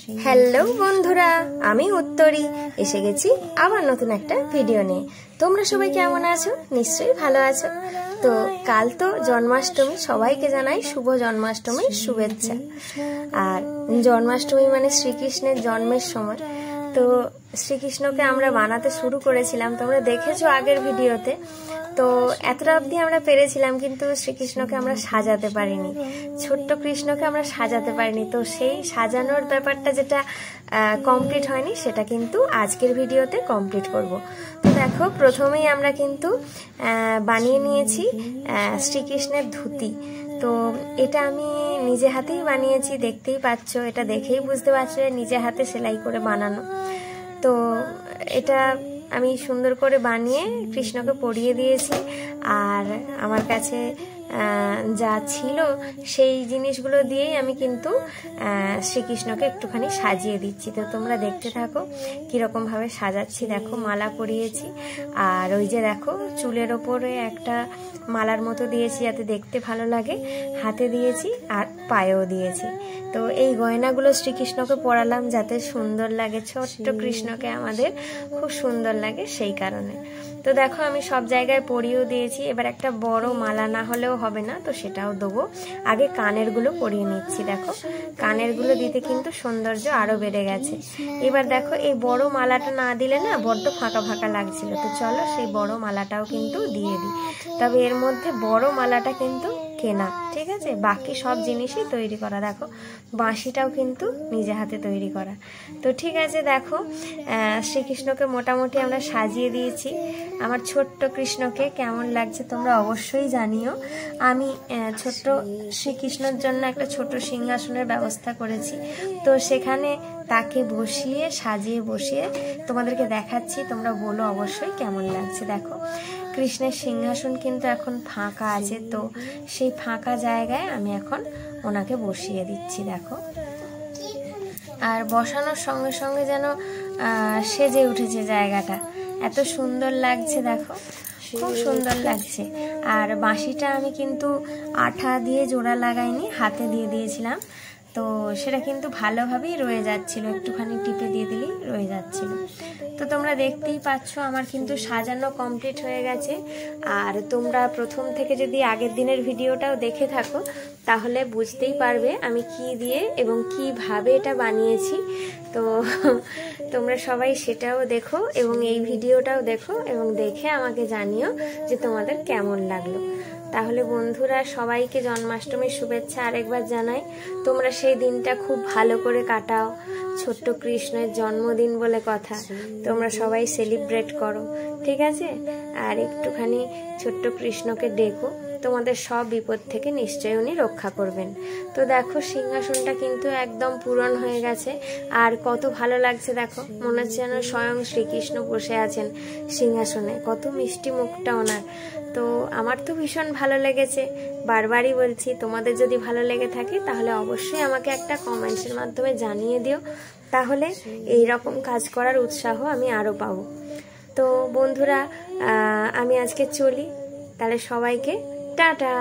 Hello বন্ধুরা, আমি উত্তরী এসে গেছি আবার নতুন একটা ভিডিও নিয়ে। তোমরা সবাই কেমন আছো? নিশ্চয়ই ভালো আছো। তো কাল তো জন্মাষ্টমী, সবাইকে জানাই শুভ জন্মাষ্টমীর শুভেচ্ছা। আর জন্মাষ্টমী মানে শ্রীকৃষ্ণের জন্মের সময়। তো শ্রীকৃষ্ণকে আমরা বানাতে শুরু করেছিলাম, তোমরা দেখেছো আগের ভিডিওতে। তো এতটা অবধি আমরা পেরেছিলাম, কিন্তু শ্রীকৃষ্ণকে আমরা সাজাতে পারিনি, ছোট্ট কৃষ্ণকে আমরা সাজাতে পারিনি। তো সেই সাজানোর ব্যাপারটা যেটা কমপ্লিট হয়নি, সেটা কিন্তু আজকের ভিডিওতে কমপ্লিট করব। তো দেখো, প্রথমেই আমরা কিন্তু বানিয়ে নিয়েছি শ্রীকৃষ্ণের ধুতি। তো এটা আমি নিজে হাতেই বানিয়েছি, দেখতেই পাচ্ছ, এটা দেখেই বুঝতে পারছো নিজে হাতে সেলাই করে বানানো। তো এটা আমি সুন্দর করে বানিয়ে কৃষ্ণকে পরিয়ে দিয়েছি। আর আমার কাছে যা ছিল সেই জিনিসগুলো দিয়েই আমি কিন্তু শ্রীকৃষ্ণকে একটুখানি সাজিয়ে দিচ্ছি। তো তোমরা দেখতে থাকো কীরকমভাবে সাজাচ্ছি। দেখো, মালা পরিয়েছি, আর ওই যে দেখো চুলের ওপরে একটা মালার মতো দিয়েছি যাতে দেখতে ভালো লাগে, হাতে দিয়েছি আর পায়েও দিয়েছি। তো এই গয়নাগুলো শ্রীকৃষ্ণকে পরালাম যাতে সুন্দর লাগে, ছোট্ট কৃষ্ণকে আমাদের খুব সুন্দর লাগে সেই কারণে। তো দেখো, আমি সব জায়গায় পরিয়েও দিয়েছি। এবার একটা বড় মালা না হলেও হবে না, তো সেটাও দেবো। আগে কানের গুলো পরিয়ে নিচ্ছি। দেখো, কানের গুলো দিতে কিন্তু সৌন্দর্য আরো বেড়ে গেছে। এবার দেখো, এই বড় মালাটা না দিলে না বড্ড ফাঁকা ফাঁকা লাগছিল। তো চলো সেই বড় মালাটাও কিন্তু দিয়ে দিই। তবে এর মধ্যে বড় মালাটা কিন্তু কেনা, ঠিক আছে? বাকি সব জিনিসই তৈরি করা। দেখো, বাঁশিটাও কিন্তু নিজে হাতে তৈরি করা। তো ঠিক আছে, দেখো শ্রীকৃষ্ণকে মোটামুটি আমরা সাজিয়ে দিয়েছি। আমার ছোট্ট কৃষ্ণকে কেমন লাগছে তোমরা অবশ্যই জানিও। আমি ছোট্ট শ্রীকৃষ্ণের জন্য একটা ছোট সিংহাসনের ব্যবস্থা করেছি। তো সেখানে তাকে বসিয়ে সাজিয়ে বসিয়ে তোমাদেরকে দেখাচ্ছি। তোমরা বলো অবশ্যই কেমন লাগছে। দেখো, কৃষ্ণের সিংহাসন কিন্তু এখন ফাঁকা আছে। তো সেই ফাঁকা জায়গায় আমি এখন ওনাকে বসিয়ে দিচ্ছি। দেখো, আর বসানোর সঙ্গে সঙ্গে যেন সেজে উঠেছে জায়গাটা, এত সুন্দর লাগছে। দেখো, খুব সুন্দর লাগছে। আর বাঁশিটা আমি কিন্তু আঠা দিয়ে জোড়া লাগাইনি, হাতে দিয়ে দিয়েছিলাম। তো সেটা কিন্তু ভালোভাবেই রয়ে যাচ্ছিল, একটুখানি টিপে দিয়ে দিলেই রয়ে যাচ্ছিল। তো তোমরা দেখতেই পাচ্ছ আমার কিন্তু সাজানো কমপ্লিট হয়ে গেছে। আর তোমরা প্রথম থেকে যদি আগের দিনের ভিডিওটাও দেখে থাকো তাহলে বুঝতেই পারবে আমি কি দিয়ে এবং কিভাবে এটা বানিয়েছি। তো তোমরা সবাই সেটাও দেখো এবং এই ভিডিওটাও দেখো এবং দেখে আমাকে জানিও যে তোমাদের কেমন লাগলো। তাহলে বন্ধুরা, সবাইকে জন্মাষ্টমীর শুভেচ্ছা আরেকবার জানাই। তোমরা সেই দিনটা খুব ভালো করে কাটাও, ছোট্ট কৃষ্ণের জন্মদিন বলে কথা, তোমরা সবাই সেলিব্রেট করো, ঠিক আছে? আর একটুখানি ছোট্ট কৃষ্ণকে ডেকো, তোমাদের সব বিপদ থেকে নিশ্চয়ই উনি রক্ষা করবেন। তো দেখো, সিংহাসনটা কিন্তু একদম পূরণ হয়ে গেছে। আর কত ভালো লাগছে, দেখো, মনে হচ্ছে যেন স্বয়ং শ্রীকৃষ্ণ বসে আছেন সিংহাসনে। কত মিষ্টি মুখটা ওনার। তো আমার তো ভীষণ ভালো লেগেছে। বারবারই বলছি, তোমাদের যদি ভালো লেগে থাকে তাহলে অবশ্যই আমাকে একটা কমেন্টসের মাধ্যমে জানিয়ে দিও, তাহলে এই রকম কাজ করার উৎসাহ আমি আরও পাবো। তো বন্ধুরা, আমি আজকে চলি, তাহলে সবাইকে টাটা।